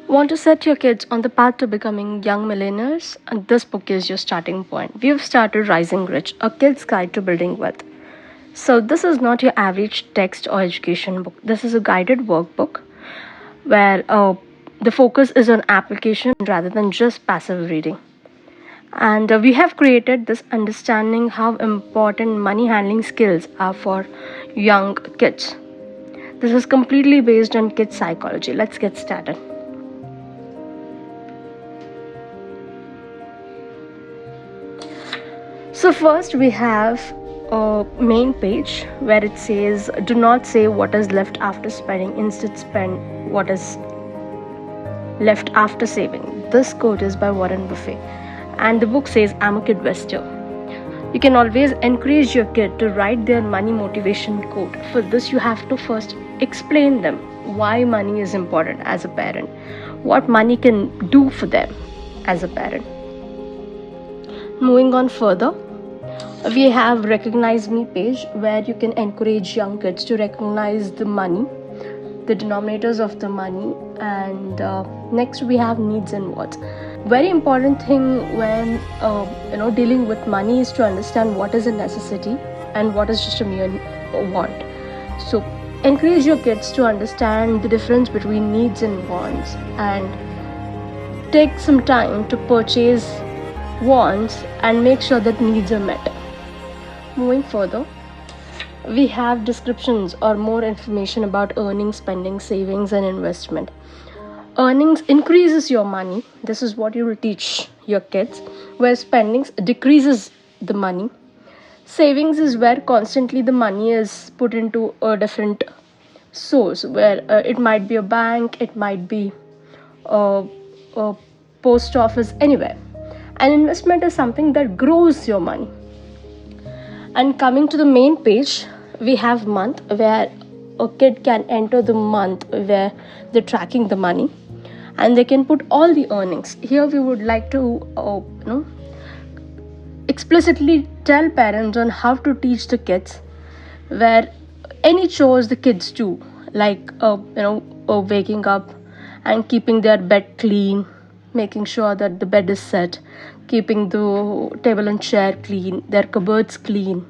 Want to set your kids on the path to becoming young millionaires? And this book is your starting point. We have started Rising Rich, a kid's guide to building wealth. So, this is not your average text or education book. This is a guided workbook where the focus is on application rather than just passive reading. And we have created this understanding how important money handling skills are for young kids. This is completely based on kids' psychology. Let's get started. So first we have a main page where it says, do not say what is left after spending, instead spend what is left after saving. This quote is by Warren Buffett, and the book says, I'm a kid investor. You can always encourage your kid to write their money motivation quote. For this, you have to first explain them why money is important as a parent, what money can do for them as a parent. Moving on further, we have Recognize Me page where you can encourage young kids to recognize the money, the denominators of the money, and next we have Needs and Wants. Very important thing when dealing with money is to understand what is a necessity and what is just a mere want. So encourage your kids to understand the difference between needs and wants, and take some time to purchase wants and make sure that needs are met. Moving further, we have descriptions or more information about earning, spending, savings, and investment. Earnings increases your money. This is what you will teach your kids. Where spendings decreases the money. Savings is where constantly the money is put into a different source, where it might be a bank, it might be a post office, anywhere. An investment is something that grows your money. And coming to the main page, we have month, where a kid can enter the month where they're tracking the money, and they can put all the earnings. Here we would like to explicitly tell parents on how to teach the kids where any chores the kids do, like waking up and keeping their bed clean, making sure that the bed is set, keeping the table and chair clean, their cupboards clean,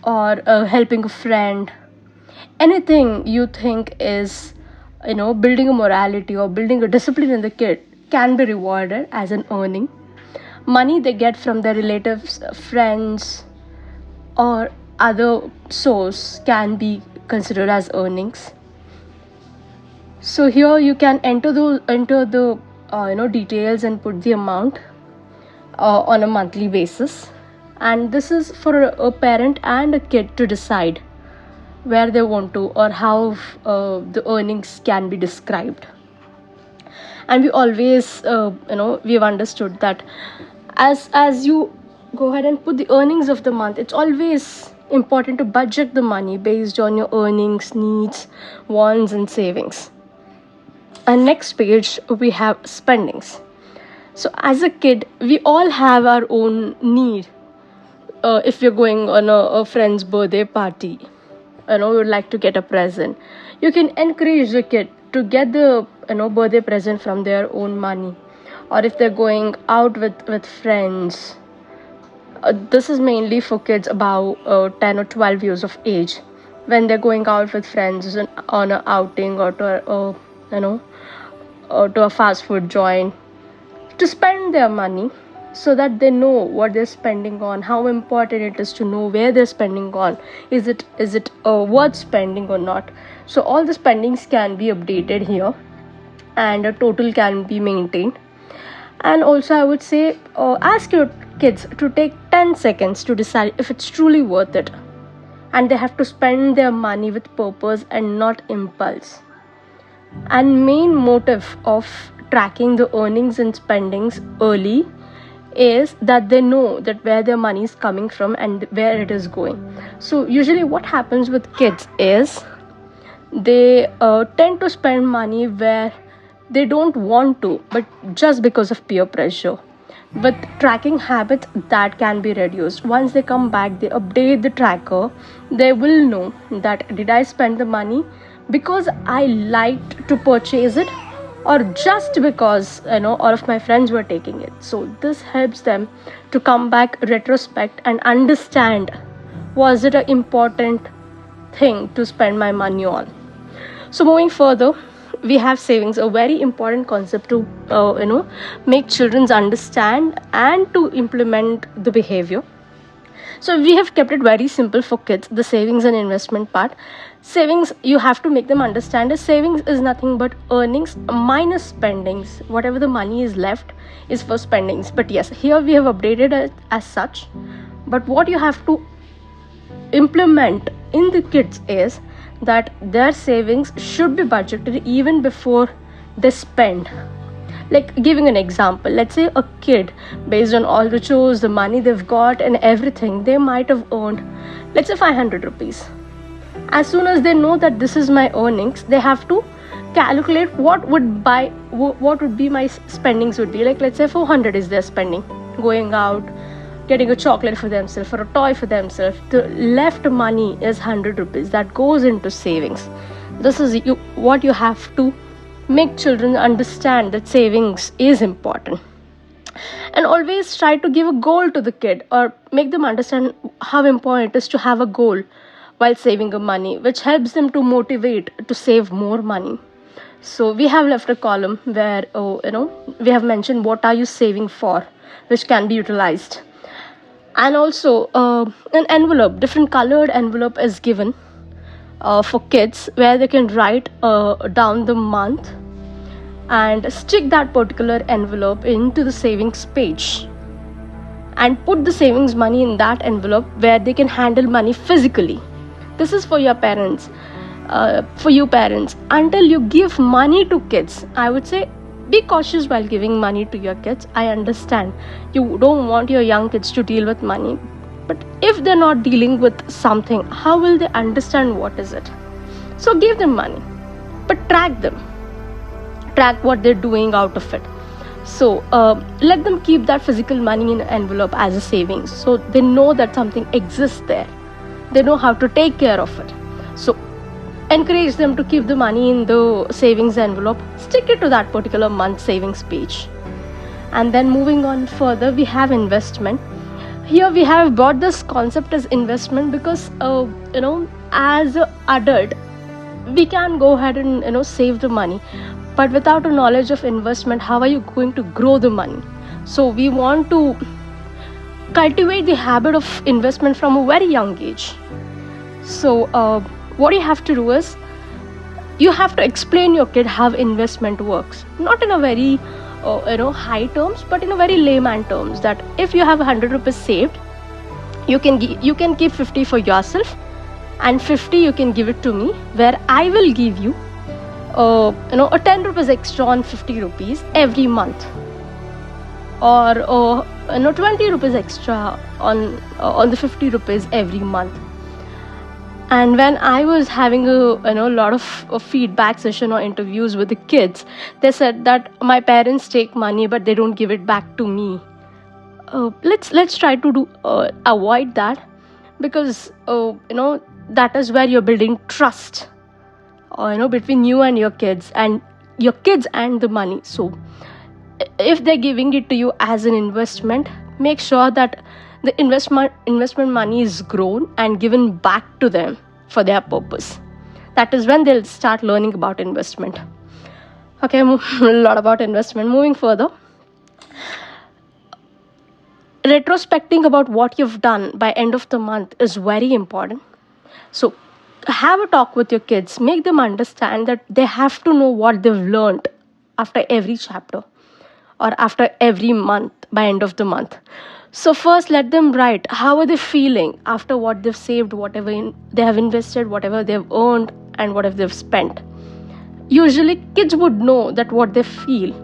or helping a friend. Anything you think is building a morality or building a discipline in the kid can be rewarded as an earning. Money they get from their relatives, friends, or other source can be considered as earnings. So here you can enter the details and put the amount on a monthly basis, and this is for a parent and a kid to decide where they want to or how the earnings can be described. And we always we've understood that as you go ahead and put the earnings of the month, it's always important to budget the money based on your earnings, needs, wants, and savings. And next page we have spendings. So as a kid, we all have our own need. If you're going on a friend's birthday party, we would like to get a present, you can encourage the kid to get the birthday present from their own money. Or if they're going out with friends, this is mainly for kids about 10 or 12 years of age, when they're going out with friends on an outing or to a fast food joint, to spend their money so that they know what they're spending on, how important it is to know where they're spending on, is it worth spending or not. So all the spendings can be updated here, and a total can be maintained. And also I would say ask your kids to take 10 seconds to decide if it's truly worth it, and they have to spend their money with purpose and not impulse. And main motive of tracking the earnings and spendings early is that they know that where their money is coming from and where it is going. So usually what happens with kids is they tend to spend money where they don't want to, but just because of peer pressure. With tracking habits, that can be reduced. Once they come back, they update the tracker, they will know that did I spend the money because I liked to purchase it, or just because all of my friends were taking it. So this helps them to come back, retrospect, and understand, was it an important thing to spend my money on. So moving further, we have savings, a very important concept to make children understand and to implement the behavior. So we have kept it very simple for kids, the savings and investment part. Savings, you have to make them understand that savings is nothing but earnings minus spendings. Whatever the money is left is for spendings. But yes, here we have updated it as such. But what you have to implement in the kids is that their savings should be budgeted even before they spend. Like giving an example, let's say a kid, based on all the chores, the money they've got and everything, they might have earned, let's say 500 rupees. As soon as they know that this is my earnings, they have to calculate what would be my spendings would be. Like let's say 400 is their spending, going out, getting a chocolate for themselves or a toy for themselves. The left money is 100 rupees that goes into savings. This is what you have to make children understand, that savings is important. And always try to give a goal to the kid, or make them understand how important it is to have a goal while saving the money, which helps them to motivate to save more money. So we have left a column where we have mentioned what are you saving for, which can be utilized. And also an envelope, different colored envelope is given for kids, where they can write down the month and stick that particular envelope into the savings page, and put the savings money in that envelope where they can handle money physically. This is for your parents, for you parents. Until you give money to kids, I would say be cautious while giving money to your kids. I understand you don't want your young kids to deal with money, but if they're not dealing with something, how will they understand what is it? So give them money, but track what they're doing out of it. So let them keep that physical money in an envelope as a savings, so they know that something exists there, they know how to take care of it. So encourage them to keep the money in the savings envelope, stick it to that particular month savings page. And then moving on further, we have investment. Here we have brought this concept as investment because as an adult we can go ahead and save the money, but without a knowledge of investment, how are you going to grow the money? So we want to cultivate the habit of investment from a very young age. So what you have to do is, you have to explain your kid how investment works, not in a very high terms, but in a very layman terms, that if you have 100 rupees saved, you can keep 50 for yourself, and 50 you can give it to me, where I will give you a 10 rupees extra on 50 rupees every month, or 20 rupees extra on the 50 rupees every month. And when I was having a lot of feedback session or interviews with the kids, they said that my parents take money but they don't give it back to me. Let's try to avoid that, because that is where you're building trust between you and your kids and the money. So if they're giving it to you as an investment, make sure that the investment money is grown and given back to them for their purpose. That is when they'll start learning about investment. Okay, a lot about investment. Moving further, retrospecting about what you've done by end of the month is very important. So have a talk with your kids, make them understand that they have to know what they've learned after every chapter or after every month by end of the month. So first, let them write how are they feeling after what they've saved, whatever they have invested, whatever they've earned, and whatever they've spent. Usually kids would know that what they feel,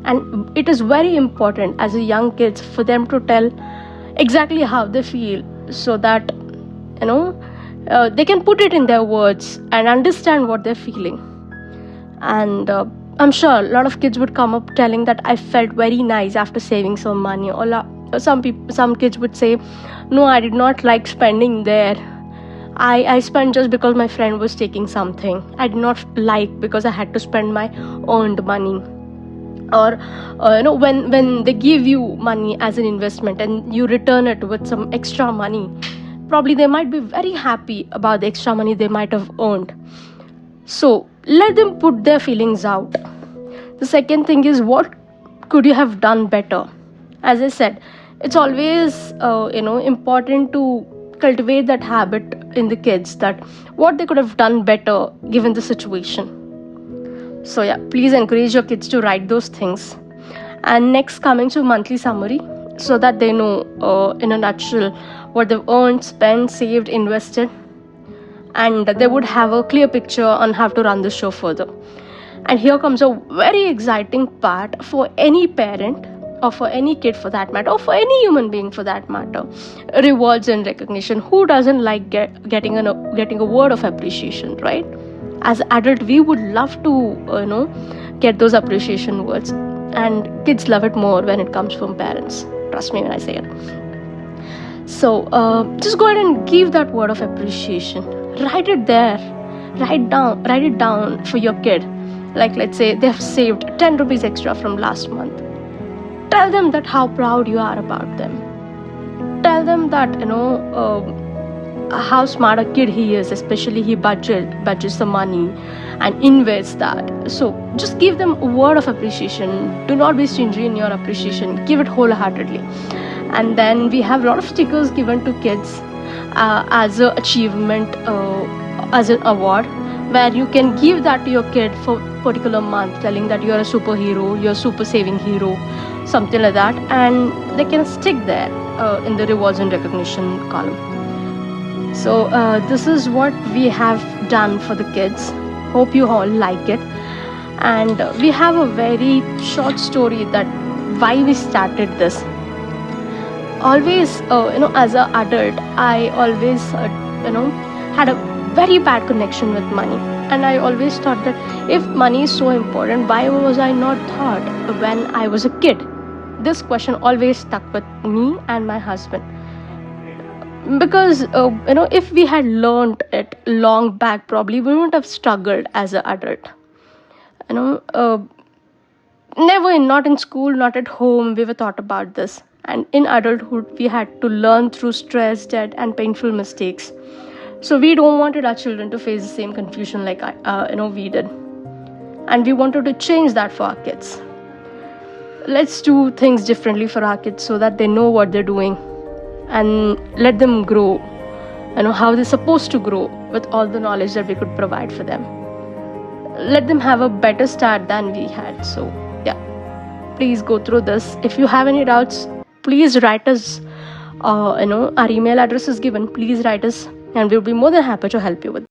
and it is very important as a young kids for them to tell exactly how they feel, so that they can put it in their words and understand what they're feeling. And I'm sure a lot of kids would come up telling that I felt very nice after saving some money, or some kids would say, no, I did not like spending there. I spent just because my friend was taking something. I did not like because I had to spend my earned money. Or when they give you money as an investment and you return it with some extra money, probably they might be very happy about the extra money they might have earned. So let them put their feelings out. The second thing is, what could you have done better? As I said, it's always important to cultivate that habit in the kids, that what they could have done better given the situation. So yeah, please encourage your kids to write those things. And next, coming to monthly summary, so that they know in a nutshell what they've earned, spent, saved, invested, and they would have a clear picture on how to run the show further. And here comes a very exciting part for any parent, or for any kid for that matter, or for any human being for that matter: rewards and recognition. Who doesn't like getting a word of appreciation, right? As adult, we would love to get those appreciation words, and kids love it more when it comes from parents. Trust me when I say it. So just go ahead and give that word of appreciation. Write it there. Write it down for your kid. Like, let's say they have saved 10 rupees extra from last month. Tell them that how proud you are about them. Tell them that how smart a kid he is, especially he budgets the money and invests that. So just give them a word of appreciation. Do not be stingy in your appreciation. Give it wholeheartedly. And then we have a lot of stickers given to kids as an achievement, as an award, where you can give that to your kid for a particular month, telling that you're a superhero, you're a super saving hero, something like that, and they can stick there in the rewards and recognition column. So this is what we have done for the kids. Hope you all like it. And we have a very short story that why we started this. Always, as an adult, I always, had a very bad connection with money. And I always thought that if money is so important, why was I not taught when I was a kid? This question always stuck with me and my husband. Because, if we had learned it long back, probably we wouldn't have struggled as an adult. Not in school, not at home, we were taught about this. And in adulthood, we had to learn through stress, debt, and painful mistakes. So we don't wanted our children to face the same confusion like we did. And we wanted to change that for our kids. Let's do things differently for our kids so that they know what they're doing, and let them grow, how they're supposed to grow with all the knowledge that we could provide for them. Let them have a better start than we had. So yeah, please go through this. If you have any doubts, please write us. Our email address is given. Please write us, and we'll be more than happy to help you with